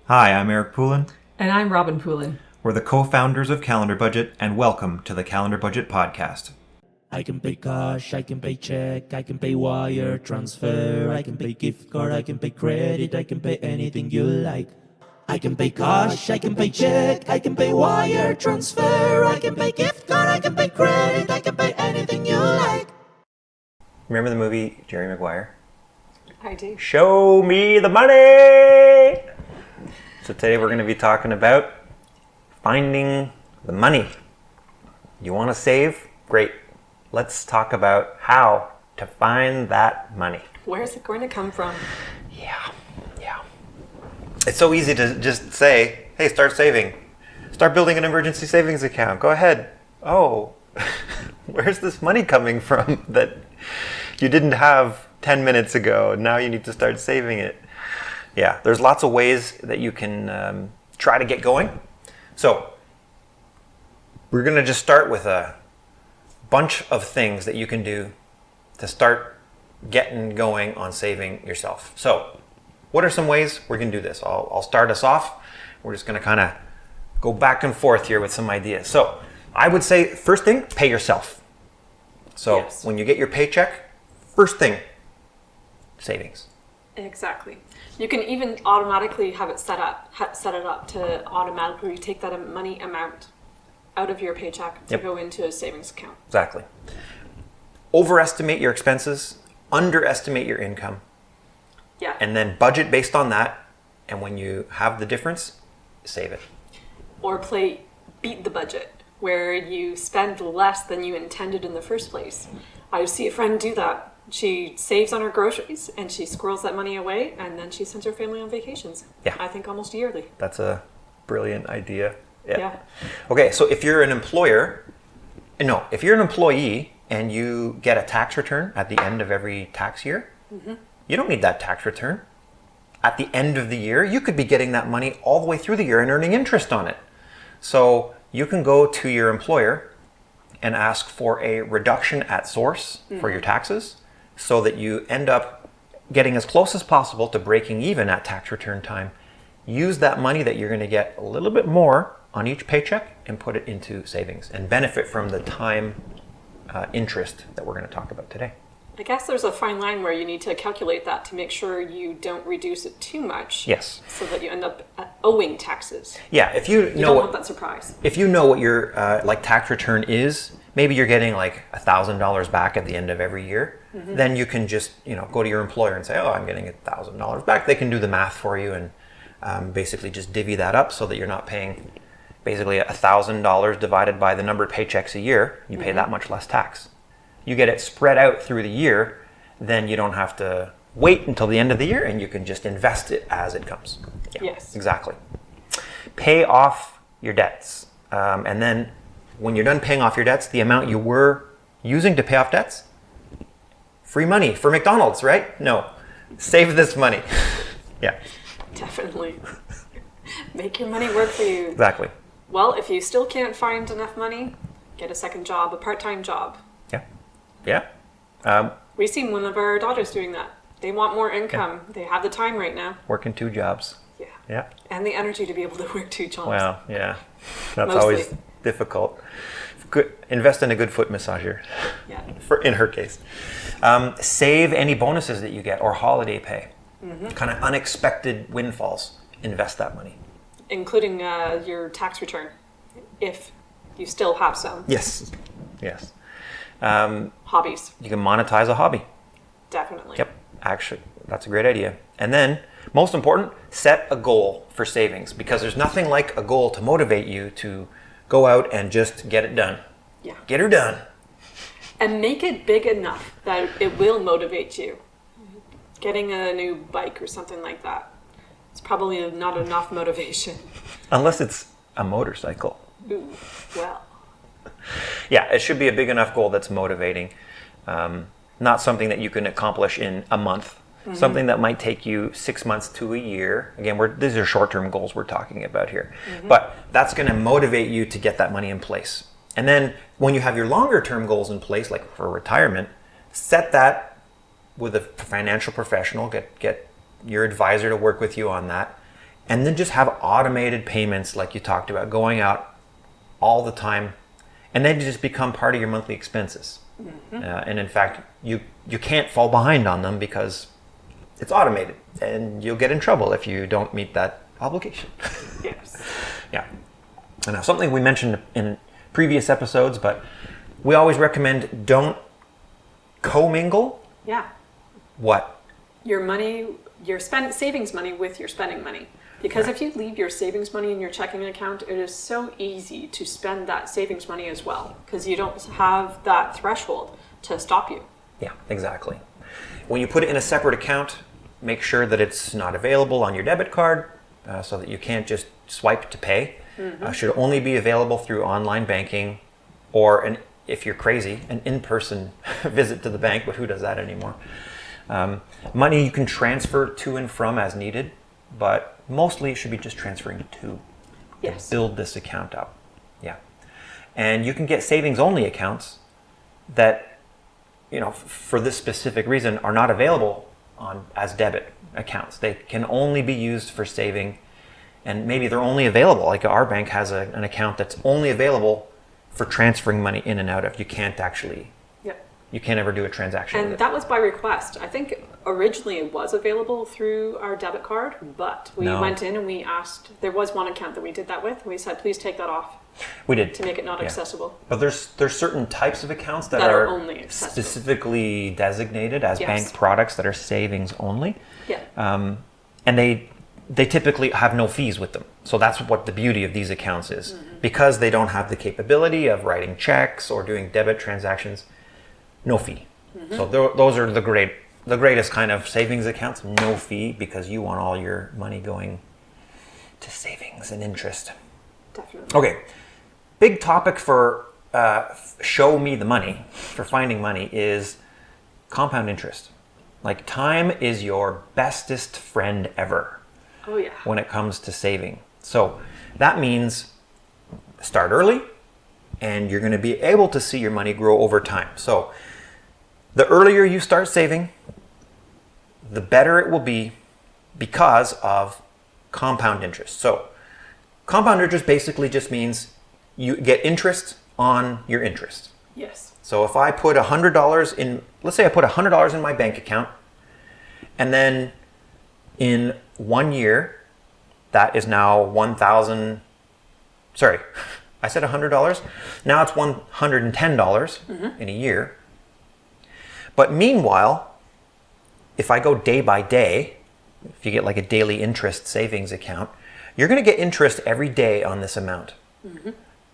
Hi, I'm Eric Poulin. And I'm Robin Poulin. We're the co-founders of Calendar Budget, and welcome to the Calendar Budget podcast. I can pay cash, I can pay check, I can pay wire transfer, I can pay gift card, I can pay credit, I can pay anything you like. I can pay cash, I can pay check, I can pay wire transfer, I can pay gift card, I can pay credit, I can pay anything you like. Remember the movie Jerry Maguire? I do. Show me the money! So today we're going to be talking about finding the money. You want to save? Great. Let's talk about how to find that money. Where's it going to come from? Yeah. It's so easy to just say, hey, start saving. Start building an emergency savings account. Go ahead. Oh, where's this money coming from that you didn't have 10 minutes ago? Now you need to start saving it. Yeah, there's lots of ways that you can try to get going. So we're going to just start with a bunch of things that you can do to start getting going on saving yourself. So what are some ways we're going to do this? I'll start us off. We're just going to kind of go back and forth here with some ideas. So I would say first thing, pay yourself. So Yes. When you get your paycheck, first thing, savings. Exactly. You can even automatically have it set it up to automatically take that money amount out of your paycheck to Yep. go into a savings account. Exactly. Overestimate your expenses, underestimate your income, Yeah. and then budget based on that. And when you have the difference, save it. Or play beat the budget, where you spend less than you intended in the first place. I see a friend do that. She saves on her groceries and she squirrels that money away, and then she sends her family on vacations. Yeah. I think almost yearly. That's a brilliant idea. Yeah. Okay, so if you're an employee and you get a tax return at the end of every tax year, you don't need that tax return. At the end of the year, you could be getting that money all the way through the year and earning interest on it. So you can go to your employer and ask for a reduction at source for your taxes so that you end up getting as close as possible to breaking even at tax return time. Use that money that you're going to get a little bit more on each paycheck and put it into savings and benefit from the time interest that we're going to talk about today. I guess there's a fine line where you need to calculate that to make sure you don't reduce it too much. Yes. So that you end up owing taxes. Yeah, if you You know don't what, want that surprise. if you know what your like tax return is, maybe you're getting like $1,000 back at the end of every year. Then you can just go to your employer and say, "Oh, I'm getting $1,000 back." They can do the math for you and basically just divvy that up so that you're not paying basically $1,000 divided by the number of paychecks a year. You pay that much less tax. You get it spread out through the year, then you don't have to wait until the end of the year, and you can just invest it as it comes. Yeah, Yes. exactly. Pay off your debts. And then when you're done paying off your debts, the amount you were using to pay off debts, free money for McDonald's, right? No, save this money. Yeah, Definitely. Make your money work for you. exactly. Well, if you still can't find enough money, get a second job, a part-time job. Yeah. We've seen one of our daughters doing that. They want more income. They have the time right now. Working 2 jobs. Yeah. Yeah. And the energy to be able to work 2 jobs. Well, yeah. That's Mostly. always difficult. Good. Invest in a good foot massager. Yeah. In her case. Save any bonuses that you get or holiday pay. Kind of unexpected windfalls. Invest that money. Including your tax return, if you still have some. Yes. Hobbies, You can monetize a hobby. definitely. Yep. Actually, that's a great idea. And then, most important, set a goal for savings, because there's nothing like a goal to motivate you to go out and just get it done. Yeah. Get her done. And make it big enough that it will motivate you. Getting a new bike or something like that. It's probably not enough motivation. Unless it's a motorcycle. Ooh, well. Yeah, it should be a big enough goal that's motivating. Not something that you can accomplish in a month. Something that might take you 6 months to a year. Again, these are short-term goals we're talking about here. But that's going to motivate you to get that money in place. And then when you have your longer-term goals in place, like for retirement, set that with a financial professional. Get your advisor to work with you on that. And then just have automated payments like you talked about, going out all the time, and then just become part of your monthly expenses. And in fact, you can't fall behind on them because it's automated, and you'll get in trouble if you don't meet that obligation. Yes. Yeah. And now something we mentioned in previous episodes, but we always recommend don't commingle Yeah. what? Your money, your savings money with your spending money. Because if you leave your savings money in your checking account, it is so easy to spend that savings money as well, because you don't have that threshold to stop you. Yeah, exactly. When you put it in a separate account, make sure that it's not available on your debit card, so that you can't just swipe to pay. Should only be available through online banking, or if you're crazy, an in-person visit to the bank, but who does that anymore? Money you can transfer to and from as needed, but mostly it should be just transferring to. Yes. Build this account up. Yeah. And you can get savings only accounts that, for this specific reason are not available as debit accounts. They can only be used for saving, and maybe they're only available. Like our bank has an account that's only available for transferring money in and out of. You can't actually, Yep. you can't ever do a transaction with And it. that was by request. I think originally it was available through our debit card, but we No. went in and we asked, there was one account that we did that with. We said, please take that off We did. to make it not Yeah. accessible. But there's certain types of accounts that That are are only accessible. specifically designated as Yes. bank products that are savings only. Yeah. And they typically have no fees with them. So that's what the beauty of these accounts is. Because they don't have the capability of writing checks or doing debit transactions, no fee. So those are the greatest kind of savings accounts, no fee, because you want all your money going to savings and interest. Definitely. Okay, big topic for show me the money, for finding money, is compound interest. Like, time is your bestest friend ever Oh, yeah. when it comes to saving. So that means start early, and you're going to be able to see your money grow over time. So the earlier you start saving, the better it will be because of compound interest. So compound interest basically just means you get interest on your interest. Yes. So if I put $100 in, let's say I put $100 in my bank account, and then in 1 year, that is now 1,000, sorry, I said $100. Now it's $110 in a year. But meanwhile, if I go day by day, if you get like a daily interest savings account, you're going to get interest every day on this amount.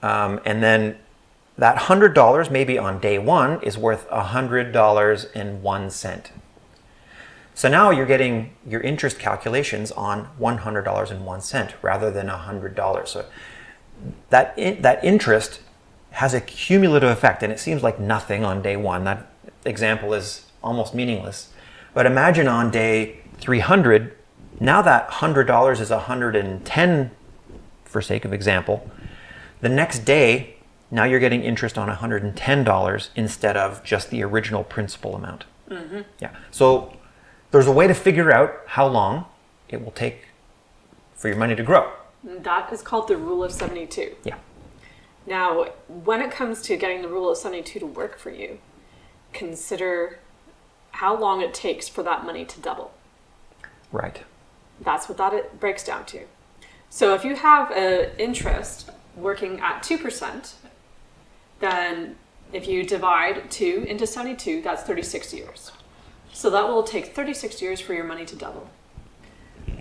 And then that $100 maybe on day one is worth $100.01. So now you're getting your interest calculations on $100.01 rather than $100. So that interest has a cumulative effect, and it seems like nothing on day one. That example is almost meaningless. But imagine on day 300, now that $100 is $110, for sake of example. The next day, now you're getting interest on $110 instead of just the original principal amount. Yeah. So there's a way to figure out how long it will take for your money to grow. That is called the rule of 72. Yeah. Now, when it comes to getting the rule of 72 to work for you, consider how long it takes for that money to double. Right. That's what it breaks down to. So if you have an interest working at 2%, then if you divide 2 into 72, that's 36 years. So that will take 36 years for your money to double.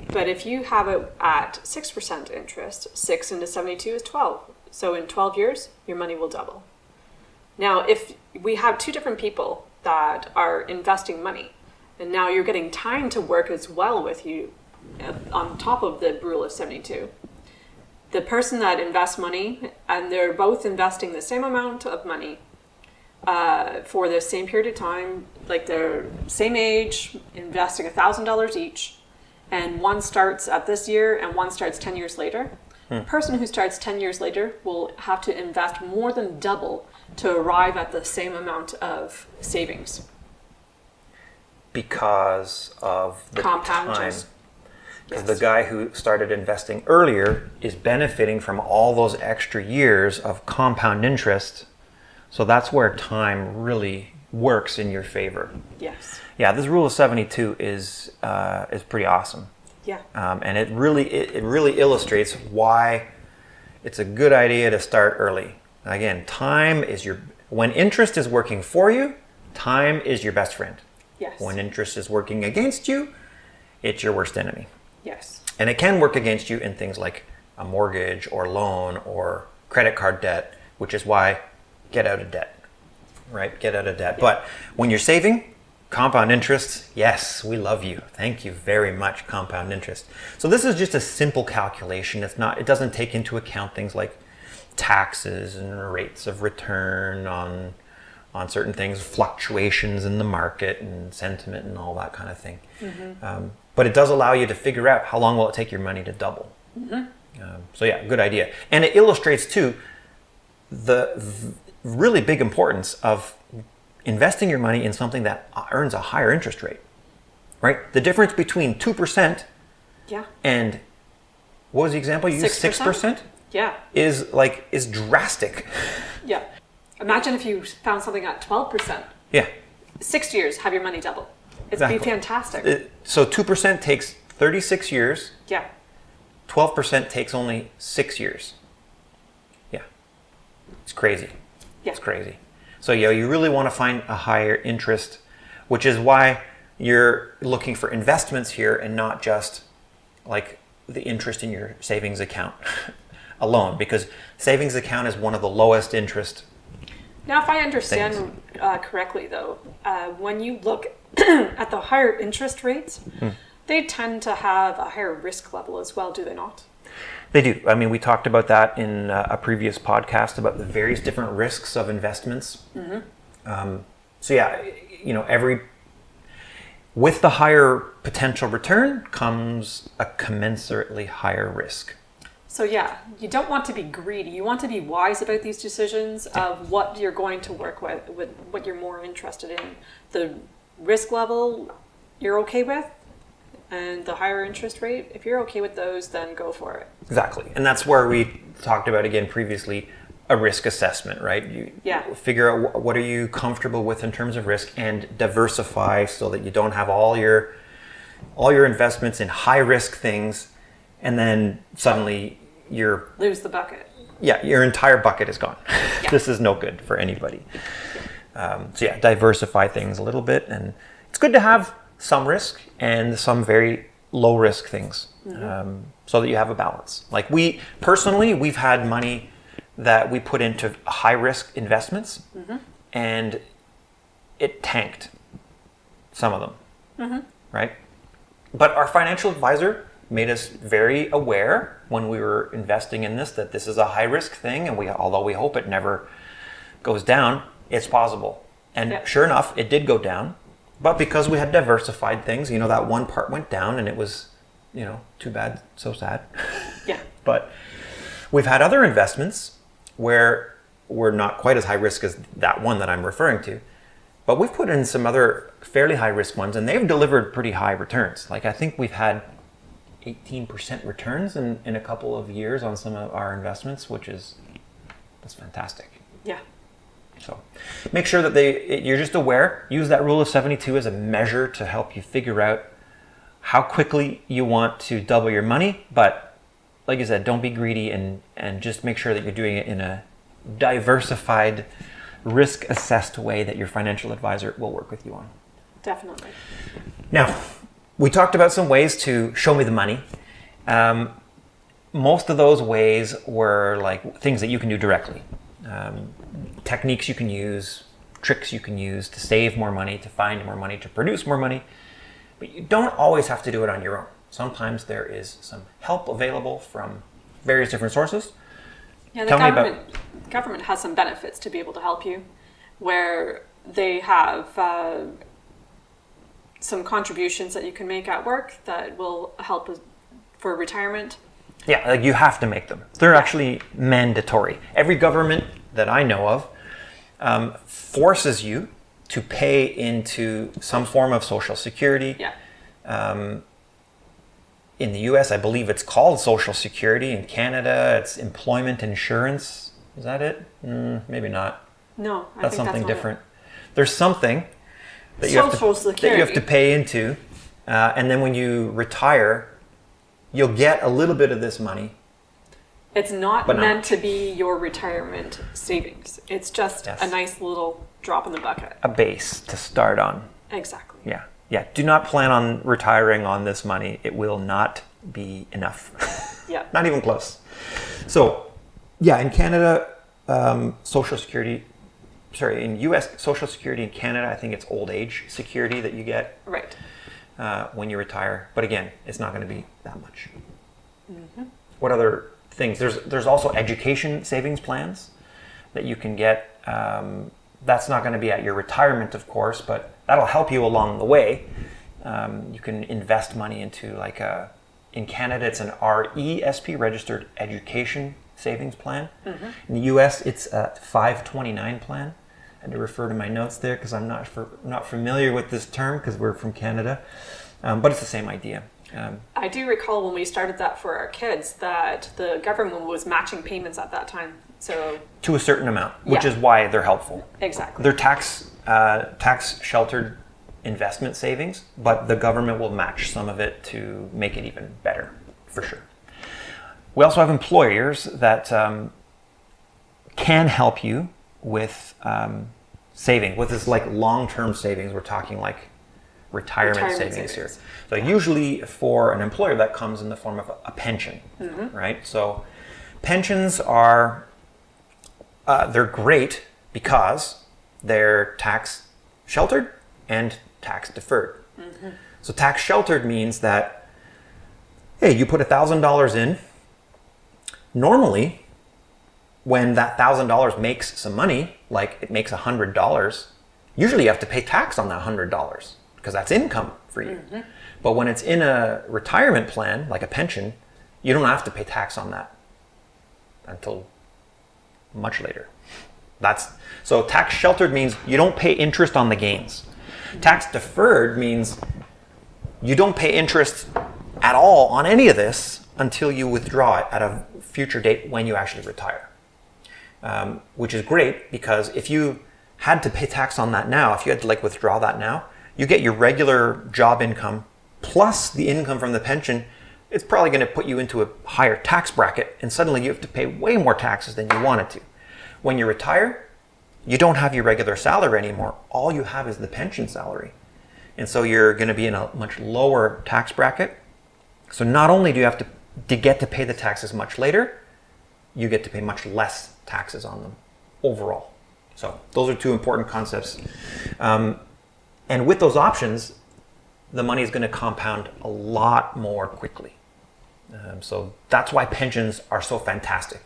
But if you have it at 6% interest, 6 into 72 is 12. So in 12 years, your money will double. Now, if we have two different people that are investing money, and now you're getting time to work as well with you on top of the rule of 72, the person that invests money, and they're both investing the same amount of money for the same period of time, like they're same age, investing $1,000 each, and one starts at this year and one starts 10 years later. The person who starts 10 years later will have to invest more than double to arrive at the same amount of savings. Because of the Compound time. interest. Because Yes. the guy who started investing earlier is benefiting from all those extra years of compound interest. So that's where time really works in your favor. Yes. Yeah, this rule of 72 is pretty awesome. Yeah. And it really illustrates why it's a good idea to start early. Again, when interest is working for you, time is your best friend. Yes. When interest is working against you, it's your worst enemy. Yes. And it can work against you in things like a mortgage or loan or credit card debt, which is why get out of debt, right? Get out of debt. But when you're saving, compound interest, yes, we love you. Thank you very much, compound interest. So this is just a simple calculation. It doesn't take into account things like taxes and rates of return on certain things, fluctuations in the market and sentiment and all that kind of thing. But it does allow you to figure out how long will it take your money to double. So yeah, good idea. And it illustrates too the really big importance of investing your money in something that earns a higher interest rate, right? The difference between 2% Yeah. and what was the example you used? 6%? Yeah. Is drastic. Yeah. Imagine if you found something at 12%. Yeah. 6 years, have your money double. It'd Exactly. be fantastic. So 2% takes 36 years. Yeah. 12% takes only 6 years. Yeah. It's crazy. Yeah. It's crazy. So yeah, you really want to find a higher interest, which is why you're looking for investments here and not just like the interest in your savings account alone, because savings account is one of the lowest interest. Now, if I understand correctly, though, when you look at the higher interest rates, they tend to have a higher risk level as well, do they not? They do. I mean, we talked about that in a previous podcast about the various different risks of investments. So yeah, with the higher potential return comes a commensurately higher risk. So yeah, you don't want to be greedy. You want to be wise about these decisions of what you're going to work with what you're more interested in. The risk level you're okay with, and the higher interest rate, if you're okay with those, then go for it. Exactly. And that's where we talked about again previously a risk assessment, right? You figure out what are you comfortable with in terms of risk and diversify so that you don't have all your investments in high risk things and then suddenly lose the bucket. Yeah, your entire bucket is gone. Yeah. This is no good for anybody. So yeah, diversify things a little bit, and it's good to have some risk and some very low risk things, so that you have a balance. Like we've had money that we put into high risk investments, and it tanked some of them, right? But our financial advisor made us very aware when we were investing in this that this is a high risk thing, and although we hope it never goes down, it's possible. And sure enough, it did go down. But because we had diversified things, that one part went down, and it was, too bad, so sad. Yeah. But we've had other investments where we're not quite as high risk as that one that I'm referring to, but we've put in some other fairly high risk ones, and they've delivered pretty high returns. Like I think we've had 18% returns in a couple of years on some of our investments, that's fantastic. Yeah. So make sure that you're just aware, use that rule of 72 as a measure to help you figure out how quickly you want to double your money. But like I said, don't be greedy and just make sure that you're doing it in a diversified, risk assessed way that your financial advisor will work with you on. Definitely. Now, we talked about some ways to show me the money. Most of those ways were like things that you can do directly. Techniques you can use, tricks you can use to save more money, to find more money, to produce more money. But you don't always have to do it on your own. Sometimes there is some help available from various different sources. Yeah, the government has some benefits to be able to help you, where they have some contributions that you can make at work that will help for retirement. Yeah, like you have to make them. They're actually mandatory. Every government that I know of forces you to pay into some form of social security. Yeah. in the US, I believe it's called Social Security. In Canada, it's employment insurance. Is that it? Maybe not. No, I That's think something that's not different. There's something that you, Social that you have to Security. pay into. And then when you retire, you'll get a little bit of this money. It's not But not meant much. to be your retirement savings. It's just Yes. a nice little drop in the bucket. A base to start on. Exactly. Yeah. Yeah. Do not plan on retiring on this money. It will not be enough. Yeah. Not even close. So, yeah, in Canada, Social Security, in US, Social Security in Canada, I think it's old age security that you get Right. when you retire. But again, it's not going to be that much. What other things? There's also education savings plans that you can get. That's not going to be at your retirement, of course, but that'll help you along the way. You can invest money into in Canada, it's an RESP, Registered Education Savings Plan. In the US, it's a 529 plan. I had to refer to my notes there because I'm not familiar with this term because we're from Canada, but it's the same idea. I do recall when we started that for our kids that the government was matching payments at that time. So To a certain amount, which Yeah. is why they're helpful. exactly. They're tax sheltered investment savings, but the government will match some of it to make it even better, for sure. We also have employers that can help you with saving, with this like long-term savings. We're talking like retirement savings here. So usually for an employer that comes in the form of a pension, right? So pensions are, they're great because they're tax sheltered and tax deferred. So tax sheltered means that, hey, you put $1,000 in. Normally, when that $1,000 makes some money, like it makes $100, usually you have to pay tax on that $100 because that's income for you. But when it's in a retirement plan, like a pension, you don't have to pay tax on that until much later. So tax sheltered means you don't pay interest on the gains. Tax deferred means you don't pay interest at all on any of this until you withdraw it at a future date when you actually retire. Which is great because if you had to pay tax on that now, if you had to like withdraw that now, you get your regular job income plus the income from the pension. It's probably going to put you into a higher tax bracket, and suddenly you have to pay way more taxes than you wanted to. When you retire, you don't have your regular salary anymore. All you have is the pension salary. And so you're going to be in a much lower tax bracket. So not only do you have to get to pay the taxes much later, you get to pay much less taxes on them overall. So those are two important concepts. And with those options, the money is going to compound a lot more quickly. So that's why pensions are so fantastic.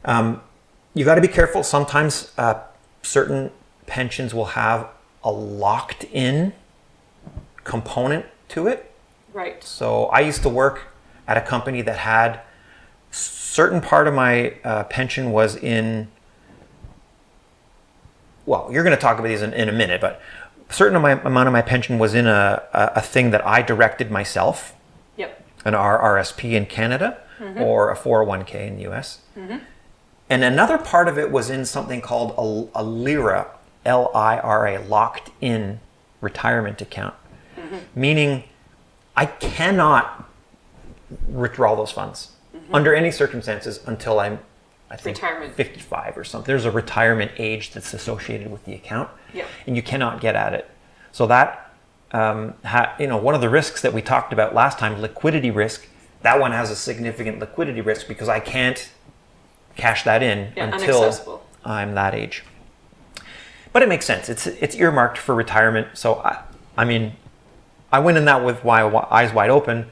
You got to be careful. Sometimes certain pensions will have a locked in component to it. Right. So I used to work at a company that had certain part of my pension was in, well, you're going to talk about these in a minute, but a certain amount of my pension was in a thing that I directed myself, Yep. an RRSP in Canada or a 401k in the US. And another part of it was in something called a LIRA, L-I-R-A, locked in retirement account, meaning I cannot withdraw those funds under any circumstances until I'm, I think, Retirement. 55 or something. There's a retirement age that's associated with the account, Yep. and you cannot get at it. So that, one of the risks that we talked about last time, liquidity risk, that one has a significant liquidity risk because I can't cash that in Yeah, until inaccessible. I'm that age. But it makes sense. It's earmarked for retirement. So I mean, I went in that with my eyes wide open.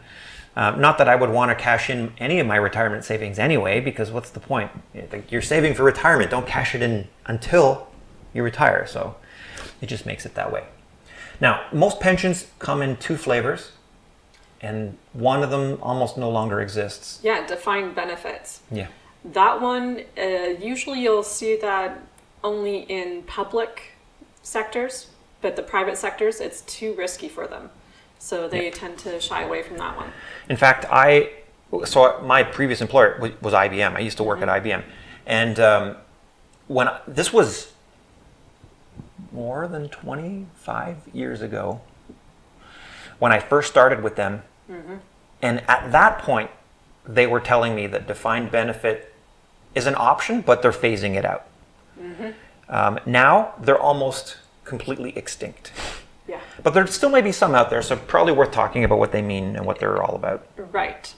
Not that I would want to cash in any of my retirement savings anyway, because what's the point? You're saving for retirement. Don't cash it in until you retire. So it just makes it that way. Now, most pensions come in two flavors, and one of them almost no longer exists. Yeah, defined benefits. Yeah. That one, usually you'll see that only in public sectors, but the private sectors, it's too risky for them. So they tend to shy away from that one. In fact, my previous employer was IBM. I used to work at IBM, and when this was more than 25 years ago, when I first started with them, and at that point, they were telling me that defined benefit is an option, but they're phasing it out. Now they're almost completely extinct. Yeah. But there still may be some out there, so probably worth talking about what they mean and what they're all about. Right.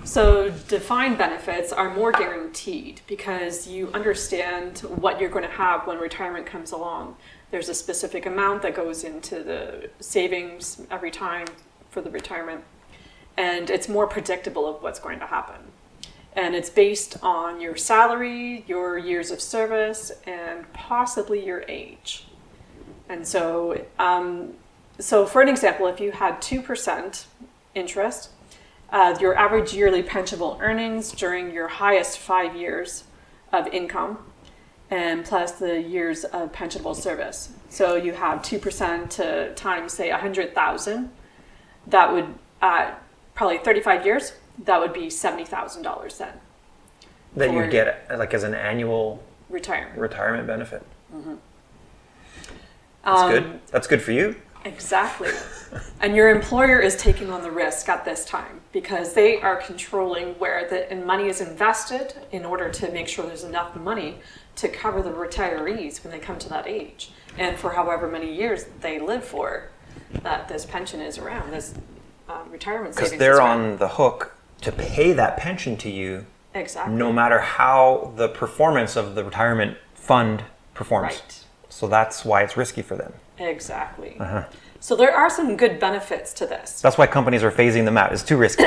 So defined benefits are more guaranteed because you understand what you're going to have when retirement comes along. There's a specific amount that goes into the savings every time for the retirement, and it's more predictable of what's going to happen. And it's based on your salary, your years of service, and possibly your age. And so, so for an example, if you had 2% interest, your average yearly pensionable earnings during your highest 5 years of income, and plus the years of pensionable service. So you have 2% to times, say, 100,000. That would, probably 35 years, that would be $70,000 then. That you get like as an annual retirement benefit. That's good. That's good for you. Exactly. And your employer is taking on the risk at this time because they are controlling where the money is invested in order to make sure there's enough money to cover the retirees when they come to that age and for however many years they live for that this pension is around, this retirement savings. Because they're on the hook to pay that pension to you. Exactly. No matter how the performance of the retirement fund performs. Right. So that's why it's risky for them. Exactly. So there are some good benefits to this. That's why companies are phasing them out. It's too risky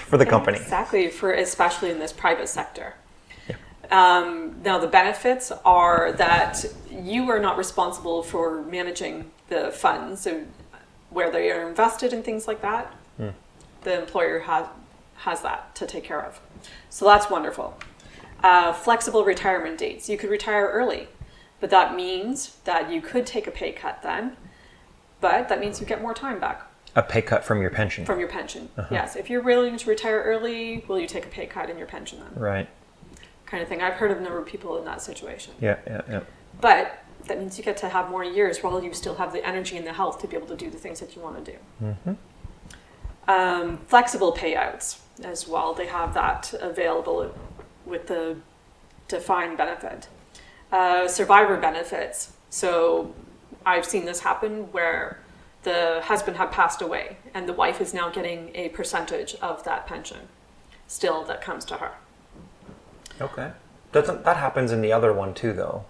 for the company. Exactly, especially in this private sector. Now the benefits are that you are not responsible for managing the funds where they are invested and things like that. The employer has that to take care of. So that's wonderful. Flexible retirement dates. You could retire early, but that means that you could take a pay cut then, but that means you get more time back. A pay cut from your pension. From your pension, yes. If you're willing to retire early, will you take a pay cut in your pension then? Right. Kind of thing. I've heard of a number of people in that situation. Yeah. But that means you get to have more years while you still have the energy and the health to be able to do the things that you want to do. Flexible payouts as well. They have that available with the defined benefit. Survivor benefits. So I've seen this happen where the husband had passed away and the wife is now getting a percentage of that pension still that comes to her. Okay. That happens in the other one too, though?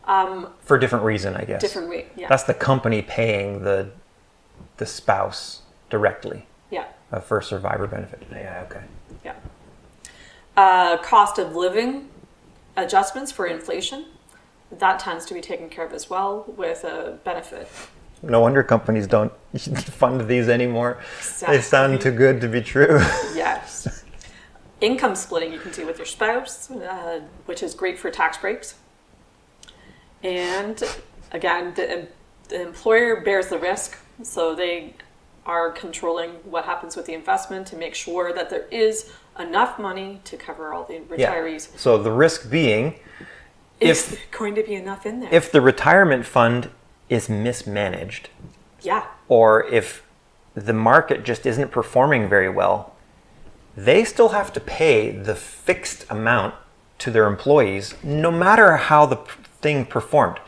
For a different reason, I guess. Different way, yeah. That's the company paying the spouse directly. Yeah. For survivor benefit. Yeah, okay. Yeah. Cost of living adjustments for inflation. That tends to be taken care of as well with a benefit. No wonder companies don't fund these anymore. Exactly. They sound too good to be true. Yes. Income splitting you can do with your spouse, which is great for tax breaks. And again, the employer bears the risk, so they are controlling what happens with the investment to make sure that there is enough money to cover all the retirees. Yeah. So the risk being, Is going to be enough in there? if the retirement fund is mismanaged, Yeah. or if the market just isn't performing very well, they still have to pay the fixed amount to their employees, no matter how the thing performed.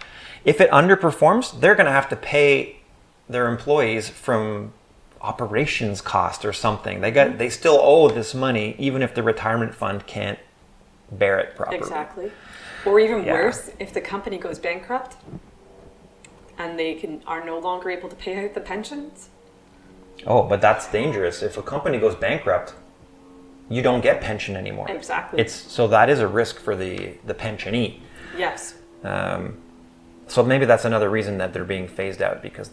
If it underperforms, they're going to have to pay their employees from operations cost or something. They still owe this money, even if the retirement fund can't bear it properly. Exactly. Or even Yeah. worse, if the company goes bankrupt and they are no longer able to pay out the pensions. Oh, but that's dangerous. If a company goes bankrupt, you don't get pension anymore. Exactly. So that is a risk for the pensionee. Yes. So maybe that's another reason that they're being phased out, because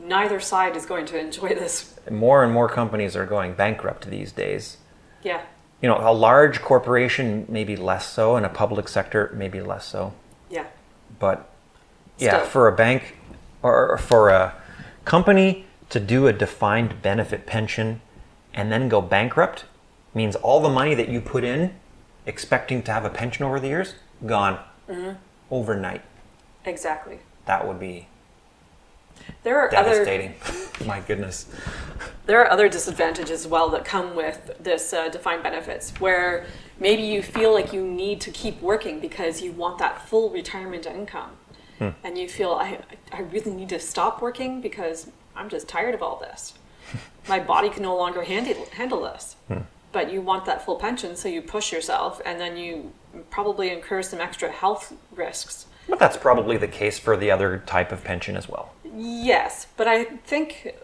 Neither side is going to enjoy this. more and more companies are going bankrupt these days. Yeah. You know, a large corporation maybe less so, and a public sector maybe less so. Yeah. But yeah, Still. for a bank or for a company to do a defined benefit pension and then go bankrupt means all the money that you put in expecting to have a pension over the years, gone overnight. Exactly. That would be There are devastating. My goodness. There are other disadvantages as well that come with this defined benefits, where maybe you feel like you need to keep working because you want that full retirement income. And you feel, I really need to stop working because I'm just tired of all this. My body can no longer handle this. But you want that full pension, so you push yourself, and then you probably incur some extra health risks. But that's probably the case for the other type of pension as well. Yes, but I think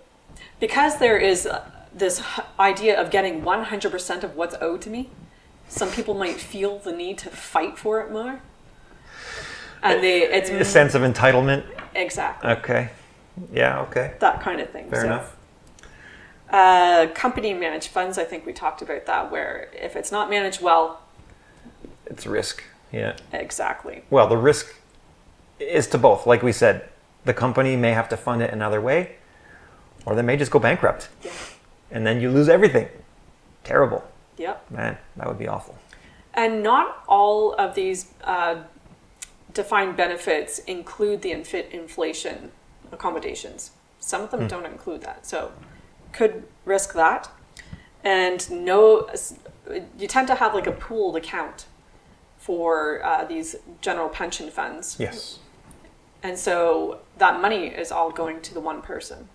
because there is this idea of getting 100% of what's owed to me, some people might feel the need to fight for it more. And it's A sense of entitlement. exactly Okay. Yeah, okay. that kind of thing. Fair enough. Company managed funds, I think we talked about that, where if it's not managed well, It's risk. Yeah. exactly. Well, the risk is to both. Like we said, the company may have to fund it another way, or they may just go bankrupt. Yeah. And then you lose everything. Terrible. Yep. Man, that would be awful. And not all of these defined benefits include the inflation accommodations. Some of them don't include that. So could risk that. And you tend to have like a pooled account for these general pension funds. Yes. And so that money is all going to the one person.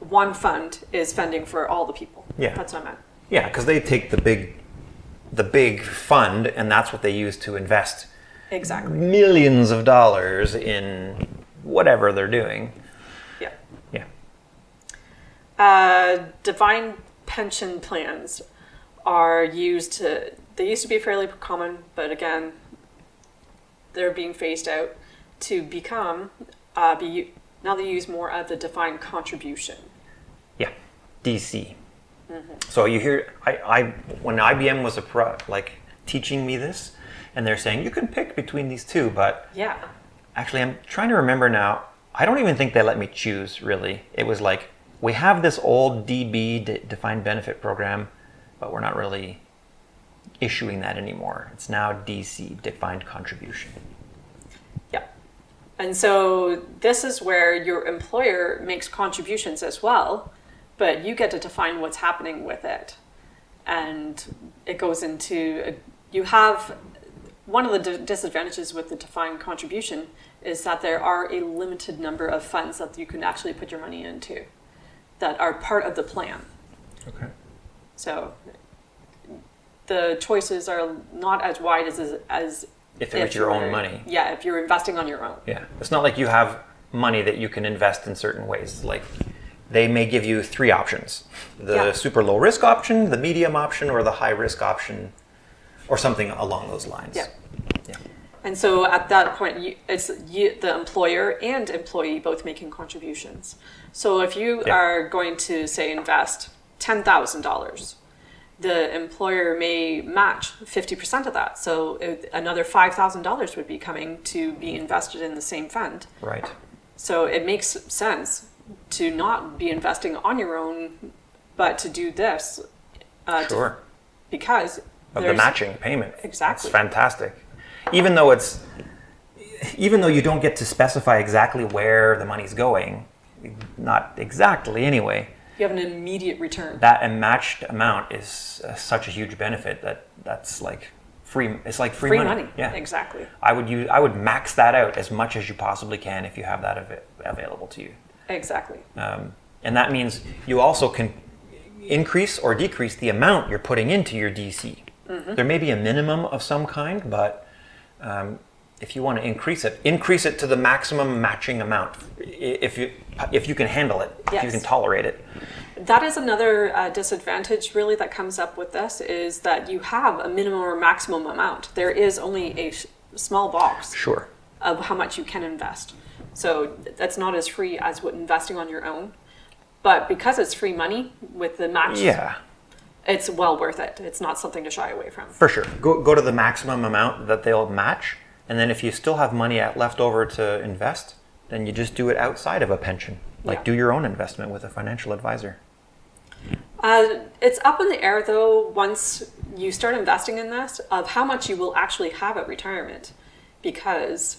One fund is funding for all the people. Yeah. That's what I meant. Yeah, because they take the big fund, and that's what they use to invest Exactly. millions of dollars in whatever they're doing. Yeah. Yeah. Defined pension plans are they used to be fairly common, but again, they're being phased out to become, now they use more of the defined contribution. Yeah. DC. So you hear, when IBM was teaching me this, and they're saying you can pick between these two, but Yeah. actually I'm trying to remember now. I don't even think they let me choose, really. It was like, we have this old DB, defined benefit program, but we're not really issuing that anymore. It's now DC, defined contribution. Yeah. And so this is where your employer makes contributions as well, but you get to define what's happening with it. And it goes into, you have, one of the disadvantages with the defined contribution is that there are a limited number of funds that you can actually put your money into that are part of the plan. Okay. So the choices are not as wide as If it was your own money. Yeah, if you're investing on your own. Yeah. It's not like you have money that you can invest in certain ways. Like, they may give you 3 options: the Yeah. super low risk option, the medium option, or the high risk option, or something along those lines. Yeah. Yeah. And so at that point, it's the employer and employee both making contributions. So if you Yeah. are going to, say, invest $10,000, the employer may match 50% of that. So another $5,000 would be coming to be invested in the same fund. Right. So it makes sense to not be investing on your own, but to do this. Sure. Because Of the there's- matching payment. Exactly. It's fantastic. Even though you don't get to specify exactly where the money's going, not exactly anyway, you have an immediate return. that matched amount is such a huge benefit that's like free. It's like free money. Yeah. Exactly. I would max that out as much as you possibly can if you have that available to you. Exactly. And that means you also can increase or decrease the amount you're putting into your DC. There may be a minimum of some kind, but if you want to increase it to the maximum matching amount. If you can handle it, if you Yes. can tolerate it. That is another disadvantage really that comes up with this, is that you have a minimum or maximum amount. There is only a small box Sure. of how much you can invest. So that's not as free as what investing on your own. But because it's free money with the match, Yeah, it's well worth it. It's not something to shy away from. for sure. Go to the maximum amount that they'll match, and then if you still have money left over to invest, then you just do it outside of a pension. Like, Yeah. do your own investment with a financial advisor. It's up in the air though, once you start investing in this, of how much you will actually have at retirement because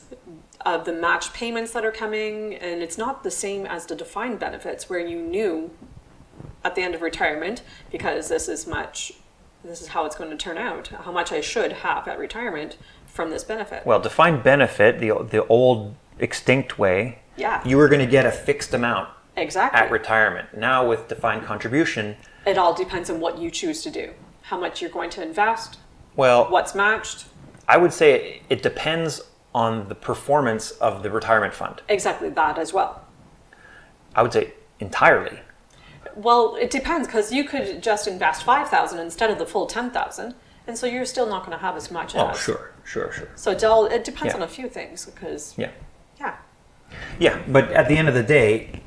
of the match payments that are coming. And it's not the same as the defined benefits where you knew at the end of retirement, because this is how it's going to turn out, how much I should have at retirement from this benefit. Well, defined benefit, the old extinct way, Yeah. you were going to get a fixed amount Exactly. at retirement. Now with defined contribution, It all depends on what you choose to do, how much you're going to invest, well, what's matched. I would say it depends on the performance of the retirement fund. Exactly that as well. I would say entirely. Well, it depends because you could just invest 5,000 instead of the full 10,000, and so you're still not going to have as much as. Sure. So it depends Yeah. on a few things because Yeah. yeah, Yeah, but at the end of the day,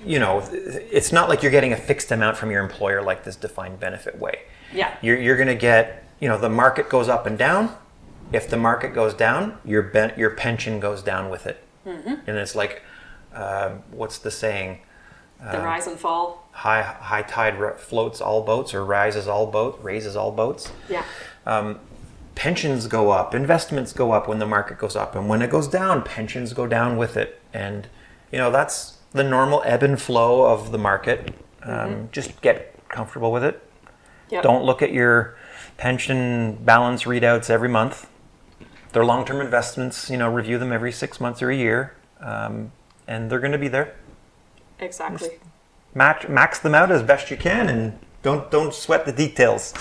it's not like you're getting a fixed amount from your employer like this defined benefit way. yeah, You're going to get, the market goes up and down. If the market goes down, your pension goes down with it. Mm-hmm. And it's like, what's the saying? the rise and fall. High tide floats all boats, or raises all boats. Yeah, Pensions go up, investments go up when the market goes up, and when it goes down, pensions go down with it. And that's the normal ebb and flow of the market. Just get comfortable with it. yep. Don't look at your pension balance readouts every month. They're long-term investments. Review them every 6 months or a year, and they're going to be there. Exactly. Max them out as best you can, and don't sweat the details.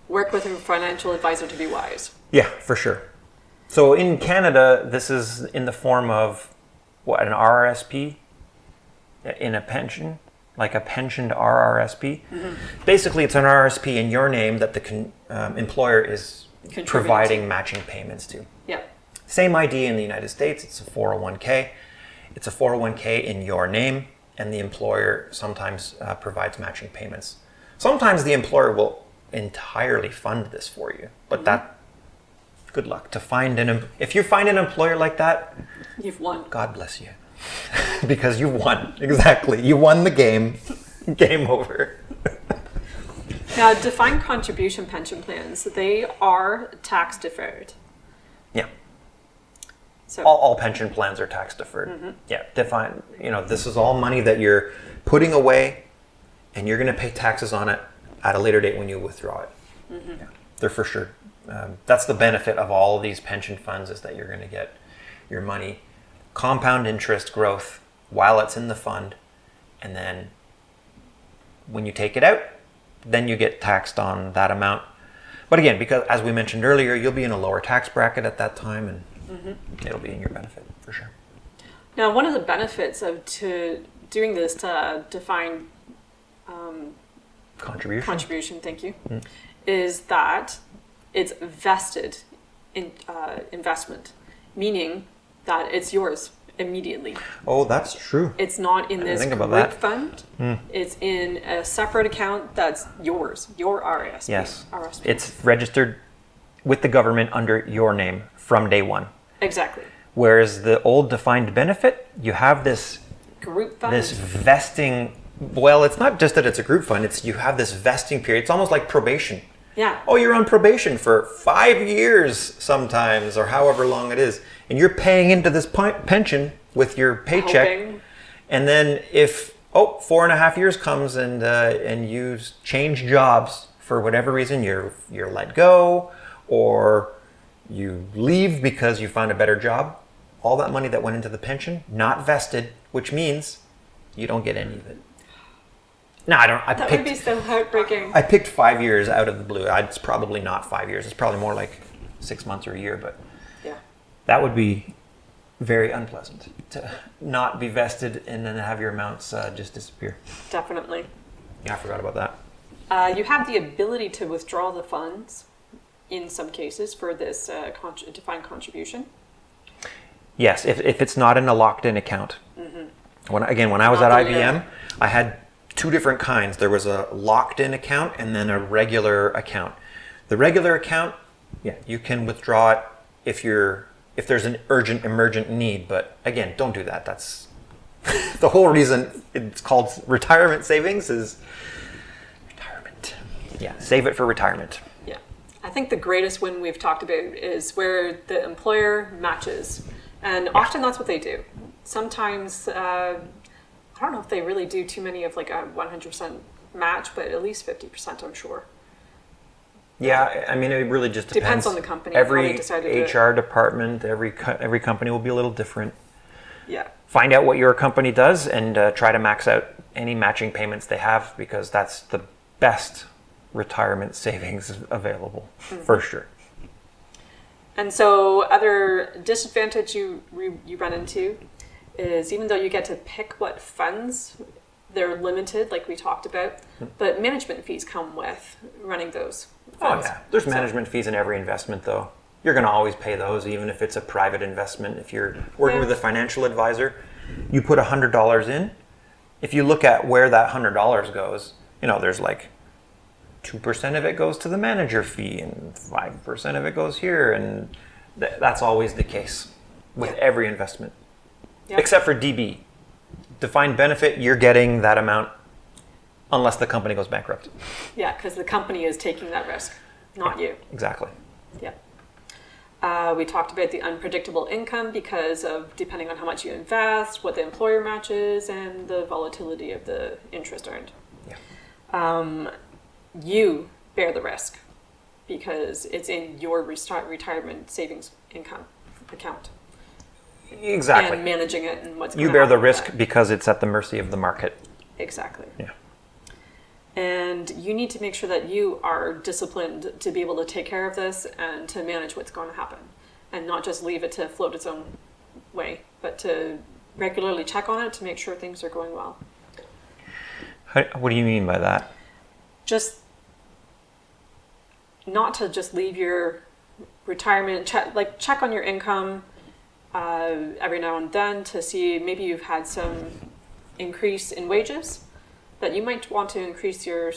Work with a financial advisor to be wise. Yeah, for sure. So in Canada, this is in the form of an RRSP in a pension, like a pensioned RRSP. Mm-hmm. Basically, it's an RRSP in your name that the employer is providing matching payments to. Yeah, Same idea in the United States. It's a 401k. It's a 401k in your name, and the employer sometimes provides matching payments. Sometimes the employer will entirely fund this for you, but good luck to find if you find an employer like that, you've won. God bless you. Because you won. Exactly. You won the game. Game over. Now, defined contribution pension plans, they are tax deferred. Yeah. So All pension plans are tax deferred. Yeah, defined. This is all money that you're putting away, and you're going to pay taxes on it at a later date when you withdraw it. Yeah, they're for sure. That's the benefit of all of these pension funds, is that you're going to get your money compound interest growth while it's in the fund, and then when you take it out, then you get taxed on that amount. But again, because as we mentioned earlier, you'll be in a lower tax bracket at that time, and it'll be in your benefit for sure. now, one of the benefits of doing this defined contribution, thank you, is that it's vested in investment, meaning that it's yours immediately. Oh, that's true. It's not in this think about group that. fund. It's in a separate account that's yours, your RSP. Yes. RSP. It's registered with the government under your name from day one. Exactly. Whereas the old defined benefit, you have this Group fund. vesting. Well, it's not just that it's a group fund. It's you have this vesting period. It's almost like probation. Yeah. Oh, you're on probation for 5 years sometimes, or however long it is, and you're paying into this pension with your paycheck. Hoping. And then if 4.5 years comes and you change jobs for whatever reason, you're let go, or you leave because you find a better job, all that money that went into the pension not vested, which means you don't get any of it. No, I don't. That would be so heartbreaking. I picked 5 years out of the blue. It's probably not 5 years. It's probably more like 6 months or a year, but Yeah. that would be very unpleasant to not be vested and then have your amounts just disappear. Definitely. Yeah, I forgot about that. You have the ability to withdraw the funds in some cases for this defined contribution. Yes, if it's not in a locked-in account. When I was at Not the IBM, I had two different kinds. There was a locked-in account and then a regular account. The regular account, yeah, you can withdraw it if you're if there's an urgent, emergent need. But again, don't do that. That's the whole reason it's called retirement savings is retirement. Yeah, save it for retirement. Yeah. I think the greatest win we've talked about is where the employer matches. And often that's what they do. Sometimes, I don't know if they really do too many of like a 100% match, but at least 50%, I'm sure. Yeah, I mean, it really just depends. Depends on the company, how Every they decide to do it. HR department, every company will be a little different. Yeah. Find out what your company does and try to max out any matching payments they have, because that's the best retirement savings available for sure. And so other disadvantage you run into is even though you get to pick what funds, they're limited, like we talked about, but management fees come with running those funds. Oh yeah, there's management fees in every investment though. You're going to always pay those, even if it's a private investment. If you're working with a financial advisor, you put $100 in. If you look at where that $100 goes, there's like 2% of it goes to the manager fee and 5% of it goes here. And that's always the case with every investment, except for DB. Defined benefit, you're getting that amount unless the company goes bankrupt. Yeah, because the company is taking that risk, not you. Exactly. Yeah. We talked about the unpredictable income because of depending on how much you invest, what the employer matches, and the volatility of the interest earned. Yeah. You bear the risk because it's in your retirement savings income account. Exactly. And managing it and what's going You to bear happen the with risk that. because it's at the mercy of the market. Exactly. Yeah. And you need to make sure that you are disciplined to be able to take care of this and to manage what's going to happen and not just leave it to float its own way, but to regularly check on it to make sure things are going well. What do you mean by that? Just not to just leave your retirement, check on your income every now and then to see maybe you've had some increase in wages, that you might want to increase your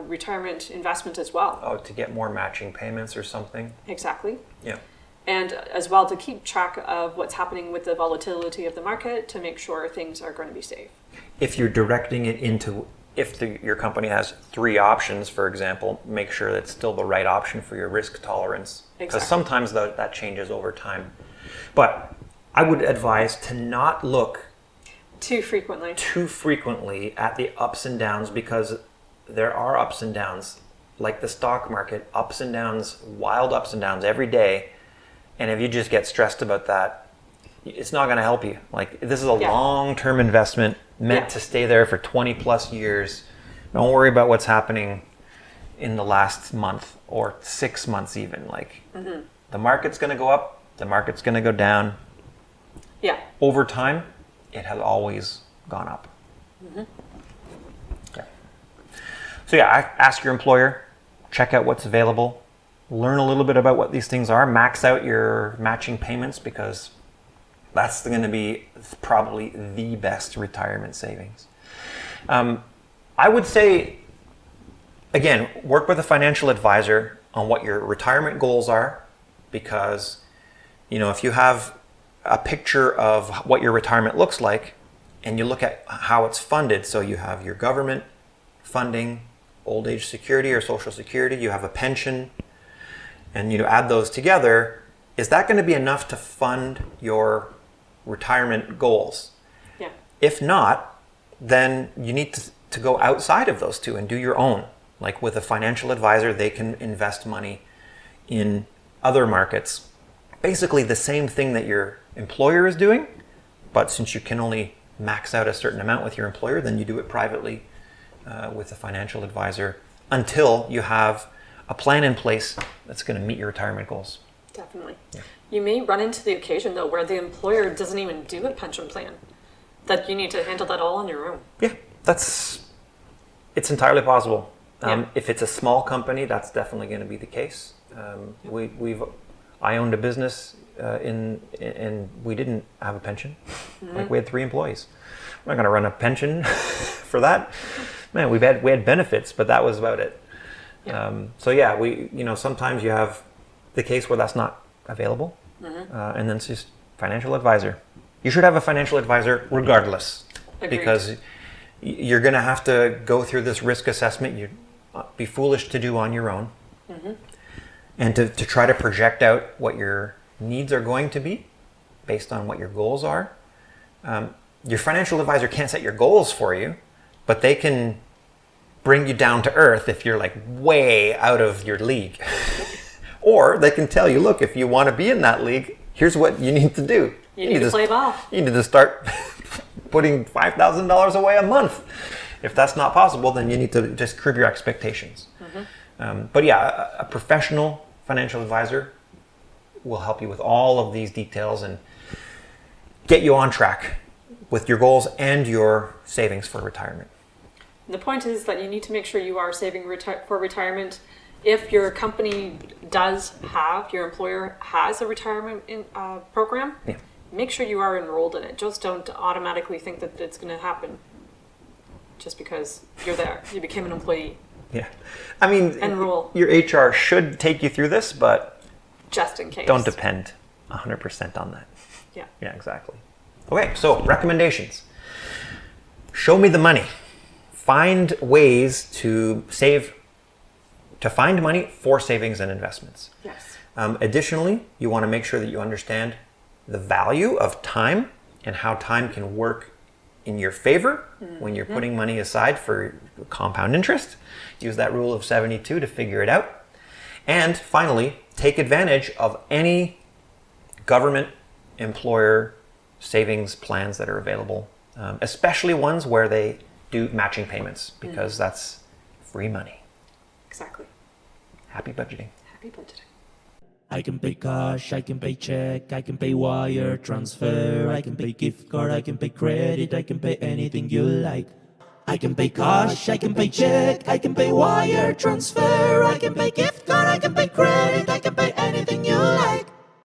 retirement investment as well. Oh, to get more matching payments or something? Exactly. Yeah. And as well to keep track of what's happening with the volatility of the market to make sure things are going to be safe. If you're directing it into, your company has 3 options, for example, make sure that's still the right option for your risk tolerance. Because Exactly. sometimes that changes over time. But I would advise to not look Too frequently. too frequently at the ups and downs, because there are ups and downs, like the stock market, ups and downs, wild ups and downs every day. And if you just get stressed about that, it's not going to help you. Like, this is a long-term investment meant to stay there for 20 plus years. Don't worry about what's happening in the last month or 6 months even. Like, the market's going to go up, the market's going to go down. Yeah. Over time, it has always gone up. Okay. So yeah, ask your employer, check out what's available, learn a little bit about what these things are, max out your matching payments, because that's going to be probably the best retirement savings. I would say, again, work with a financial advisor on what your retirement goals are, because, if you have a picture of what your retirement looks like and you look at how it's funded, so you have your government funding, old age security or social security, you have a pension, and you add those together, is that going to be enough to fund your retirement goals? Yeah. If not, then you need to go outside of those two and do your own. Like with a financial advisor, they can invest money in other markets. Basically the same thing that your employer is doing, but since you can only max out a certain amount with your employer, then you do it privately with a financial advisor until you have a plan in place that's going to meet your retirement goals. Definitely. Yeah. You may run into the occasion though where the employer doesn't even do a pension plan, that you need to handle that all on your own. Yeah, it's entirely possible. Yeah. If it's a small company, that's definitely going to be the case. I owned a business and we didn't have a pension. Like, we had 3 employees. I'm not going to run a pension for that. Man, we had benefits, but that was about it. Yeah. So yeah, sometimes you have the case where that's not available. And then it's just financial advisor. You should have a financial advisor regardless. Agreed. Because you're going to have to go through this risk assessment. You'd be foolish to do on your own. And to try to project out what your needs are going to be based on what your goals are. Your financial advisor can't set your goals for you, but they can bring you down to earth if you're like way out of your league. Or they can tell you, look, if you want to be in that league, here's what you need to do. You need to play ball. You need to start putting $5,000 away a month. If that's not possible, then you need to just curb your expectations. But yeah, a professional financial advisor will help you with all of these details and get you on track with your goals and your savings for retirement. The point is that you need to make sure you are saving for retirement. If your company does have, your employer has a retirement program, make sure you are enrolled in it. Just don't automatically think that it's going to happen just because you're there. You became an employee. Yeah. I mean, Enroll. your HR should take you through this, but Just in case. don't depend 100% on that. Yeah. Yeah, exactly. Okay, so recommendations. Show me the money. Find ways to save, to find money for savings and investments. Yes. Additionally, you want to make sure that you understand the value of time and how time can work in your favor when you're putting money aside for compound interest. Use that rule of 72 to figure it out. And finally, take advantage of any government employer savings plans that are available, especially ones where they do matching payments, because that's free money. Exactly. Happy budgeting. Happy budgeting. I can pay cash, I can pay check, I can pay wire transfer, I can pay gift card, I can pay credit, I can pay anything you like. I can pay cash, I can pay check, I can pay wire transfer, I can pay gift card, I can pay credit, I can pay